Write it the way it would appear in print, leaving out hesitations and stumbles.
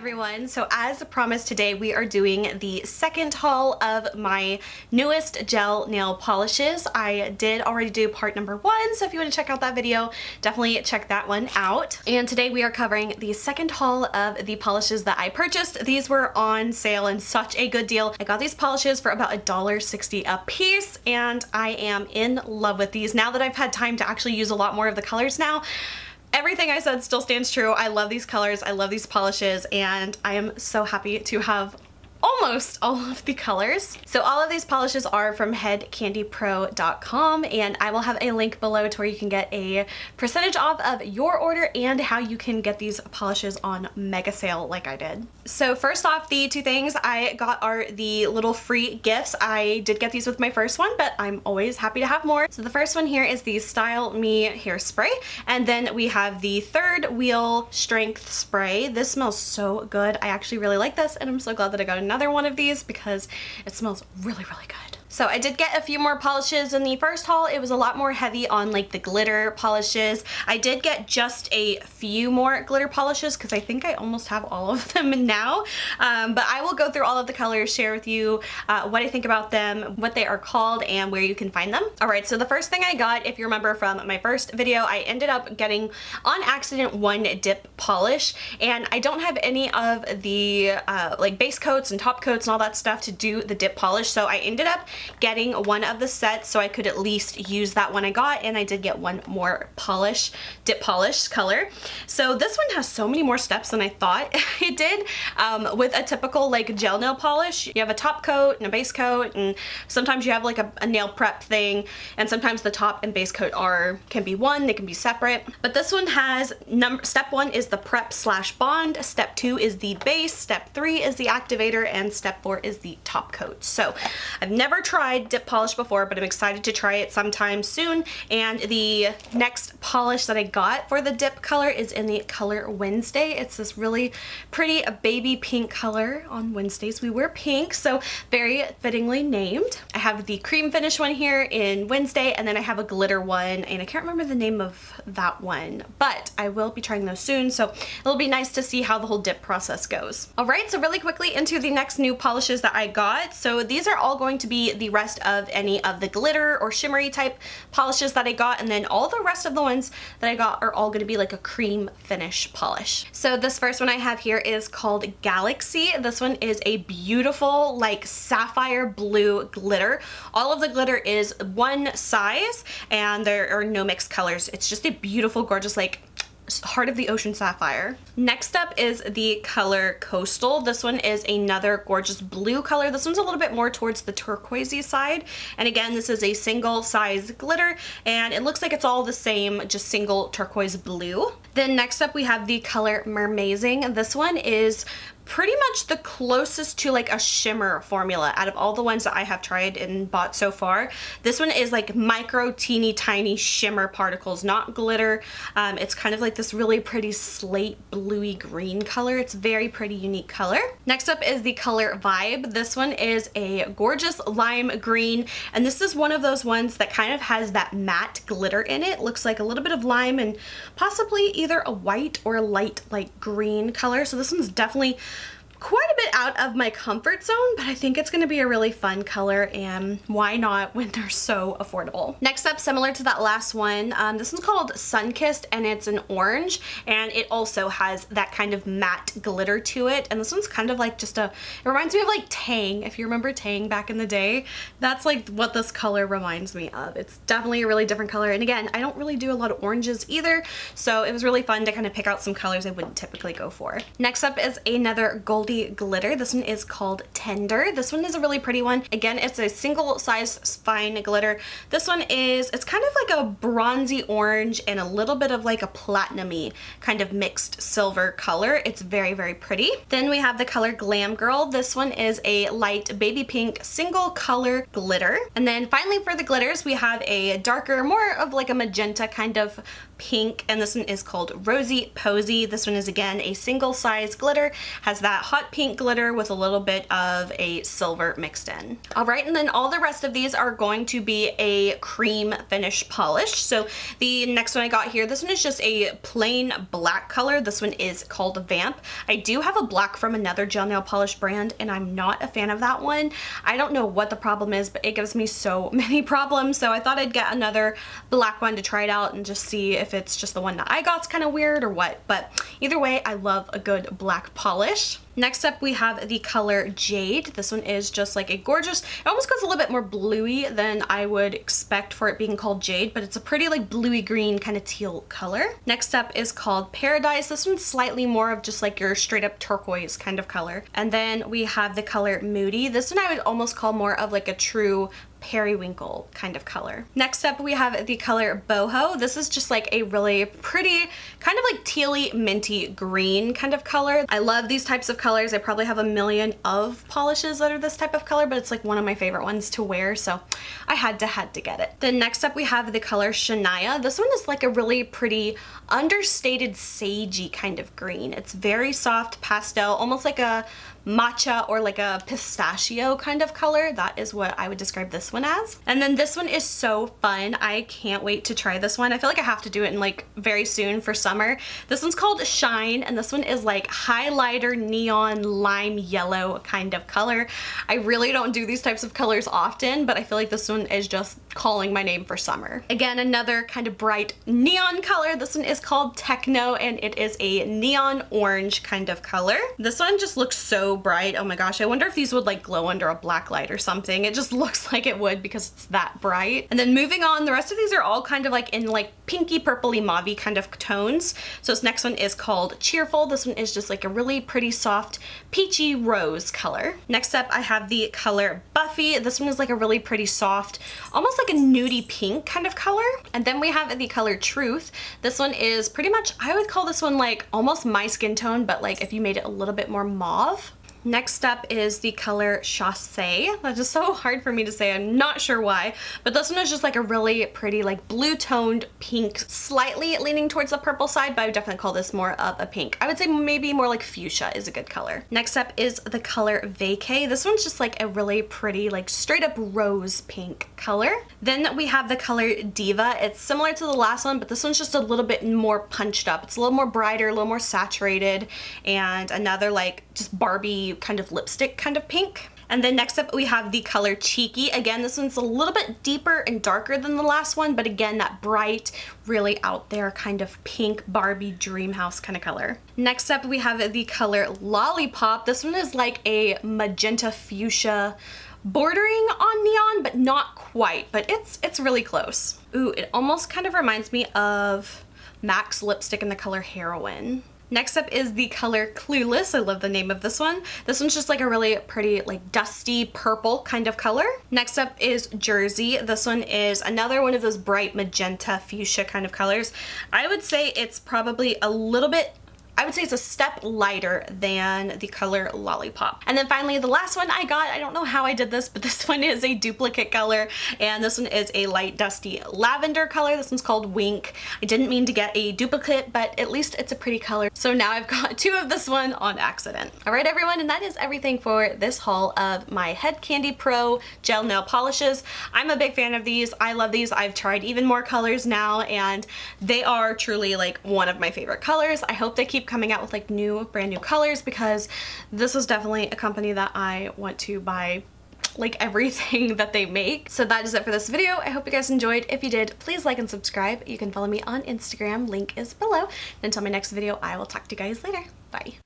everyone. So as promised, today we are doing the second haul of my newest gel nail polishes. I did already do part number 1, so if you want to check out that video, definitely check that one out. And today we are covering the second haul of the polishes that I purchased. These were on sale and such a good deal. I got these polishes for about $1.60 a piece, and I am in love with these. Now that I've had time to actually use a lot more of the colors now, everything I said still stands true. I love these colors, I love these polishes, and I am so happy to have almost all of the colors. So all of these polishes are from headcandypro.com, and I will have a link below to where you can get a percentage off of your order and how you can get these polishes on mega sale like I did. So first off, the two things I got are the little free gifts. I did get these with my first one, but I'm always happy to have more. So the first one here is the Style Me hairspray, and then we have the third wheel strength spray. This smells so good. I actually really like this, and I'm so glad that I got another one of these because it smells really good. So I did get a few more polishes in the first haul. It was a lot more heavy on like the glitter polishes. I did get just a few more glitter polishes because I think I almost have all of them now. But I will go through all of the colors, share with you what I think about them, what they are called, and where you can find them. Alright, so the first thing I got, if you remember from my first video, I ended up getting on accident one dip polish, and I don't have any of the like base coats and top coats and all that stuff to do the dip polish, so I ended up getting one of the sets so I could at least use that one I got, and I did get one more polish, dip polish color. So this one has so many more steps than I thought it did. With a typical like gel nail polish, you have a top coat and a base coat, and sometimes you have like a nail prep thing, and sometimes the top and base coat can be one, they can be separate. But this one has step 1 is the prep / bond, step 2 is the base, step 3 is the activator, and step 4 is the top coat. So I've never tried dip polish before, but I'm excited to try it sometime soon. And the next polish that I got for the dip color is in the color Wednesday. It's this really pretty baby pink color. On Wednesdays we wear pink, so very fittingly named. I have the cream finish one here in Wednesday, and then I have a glitter one, and I can't remember the name of that one, but I will be trying those soon, so it'll be nice to see how the whole dip process goes. Alright, so really quickly into the next new polishes that I got. So these are all going to be the rest of any of the glitter or shimmery type polishes that I got, and then all the rest of the ones that I got are all going to be like a cream finish polish. So this first one I have here is called Galaxy. This one is a beautiful like sapphire blue glitter. All of the glitter is one size, and there are no mixed colors. It's just a beautiful, gorgeous, like heart of the ocean sapphire. Next up is the color Coastal. This one is another gorgeous blue color. This one's a little bit more towards the turquoisey side, and again, this is a single size glitter, and it looks like it's all the same, just single turquoise blue. Then next up we have the color Mermaizing. This one is pretty much the closest to like a shimmer formula out of all the ones that I have tried and bought so far. This one is like micro teeny tiny shimmer particles, not glitter. It's kind of like this really pretty slate bluey green color. It's very pretty unique color. Next up is the color Vibe. This one is a gorgeous lime green, and this is one of those ones that kind of has that matte glitter in it. Looks like a little bit of lime and possibly either a white or a light like green color. So this one's definitely quite a bit out of my comfort zone, but I think it's going to be a really fun color, and why not when they're so affordable. Next up, similar to that last one, this one's called Sunkissed, and it's an orange, and it also has that kind of matte glitter to it, and this one's kind of like just it reminds me of like Tang. If you remember Tang back in the day, that's like what this color reminds me of. It's definitely a really different color, and again, I don't really do a lot of oranges either, so it was really fun to kind of pick out some colors I wouldn't typically go for. Next up is another gold glitter. This one is called Tender. This one is a really pretty one. Again, it's a single size fine glitter. This one is, it's kind of like a bronzy orange and a little bit of like a platinum-y kind of mixed silver color. It's very pretty. Then we have the color Glam Girl. This one is a light baby pink single color glitter. And then finally for the glitters, we have a darker, more of like a magenta kind of pink, and this one is called Rosie Posie. This one is again a single size glitter, has that hot pink glitter with a little bit of a silver mixed in. All right, and then all the rest of these are going to be a cream finish polish. So the next one I got here, this one is just a plain black color. This one is called Vamp. I do have a black from another gel nail polish brand, and I'm not a fan of that one. I don't know what the problem is, but it gives me so many problems, so I thought I'd get another black one to try it out and just see if it's just the one that I got's kind of weird or what. But either way, I love a good black polish. Next up we have the color Jade. This one is just like a gorgeous, it almost goes a little bit more bluey than I would expect for it being called Jade, but it's a pretty like bluey green kind of teal color. Next up is called Paradise. This one's slightly more of just like your straight up turquoise kind of color. And then we have the color Moody. This one I would almost call more of like a true periwinkle kind of color. Next up we have the color Boho. This is just like a really pretty kind of like tealy minty green kind of color. I love these types of colors. I probably have a million of polishes that are this type of color, but it's like one of my favorite ones to wear, so I had to get it. Then next up we have the color Shania. This one is like a really pretty understated sagey kind of green. It's very soft pastel, almost like a matcha or like a pistachio kind of color. That is what I would describe this one as. And then this one is so fun. I can't wait to try this one. I feel like I have to do it in like very soon for summer. This one's called Shine, and this one is like highlighter neon lime yellow kind of color. I really don't do these types of colors often, but I feel like this one is just calling my name for summer. Again, another kind of bright neon color. This one is called Techno, and it is a neon orange kind of color. This one just looks so bright. Oh my gosh, I wonder if these would like glow under a black light or something. It just looks like it would because it's that bright. And then moving on, the rest of these are all kind of like in like pinky purpley mauvey kind of tones. So this next one is called Cheerful. This one is just like a really pretty soft peachy rose color. Next up I have the color Buffy. This one is like a really pretty soft, almost like a nudie pink kind of color. And then we have the color Truth. This one is pretty much, I would call this one like almost my skin tone, but like if you made it a little bit more mauve. Next up is the color Sashay. That's just so hard for me to say. I'm not sure why, but this one is just like a really pretty like blue toned pink, slightly leaning towards the purple side, but I would definitely call this more of a pink. I would say maybe more like fuchsia is a good color. Next up is the color Vacay. This one's just like a really pretty like straight up rose pink color. Then we have the color Diva. It's similar to the last one, but this one's just a little bit more punched up. It's a little more brighter, a little more saturated, and another like just Barbie kind of lipstick kind of pink. And then next up we have the color Cheeky. Again, this one's a little bit deeper and darker than the last one, but again, that bright, really out there kind of pink Barbie dream house kind of color. Next up we have the color Lollipop. This one is like a magenta fuchsia bordering on neon, but not quite, but it's really close. Ooh, it almost kind of reminds me of MAC's lipstick in the color Heroin. Next up is the color Clueless. I love the name of this one. This one's just like a really pretty like dusty purple kind of color. Next up is Jersey. This one is another one of those bright magenta fuchsia kind of colors. I would say it's probably a little bit, I would say it's a step lighter than the color Lollipop. And then finally the last one I got, I don't know how I did this, but this one is a duplicate color, and this one is a light dusty lavender color. This one's called Wink. I didn't mean to get a duplicate, but at least it's a pretty color. So now I've got two of this one on accident. All right everyone, and that is everything for this haul of my Head Candy Pro gel nail polishes. I'm a big fan of these. I love these. I've tried even more colors now, and they are truly like one of my favorite colors. I hope they keep coming out with like brand new colors, because this is definitely a company that I want to buy like everything that they make. So that is it for this video. I hope you guys enjoyed. If you did, please like and subscribe. You can follow me on Instagram, link is below. Until my next video, I will talk to you guys later. Bye.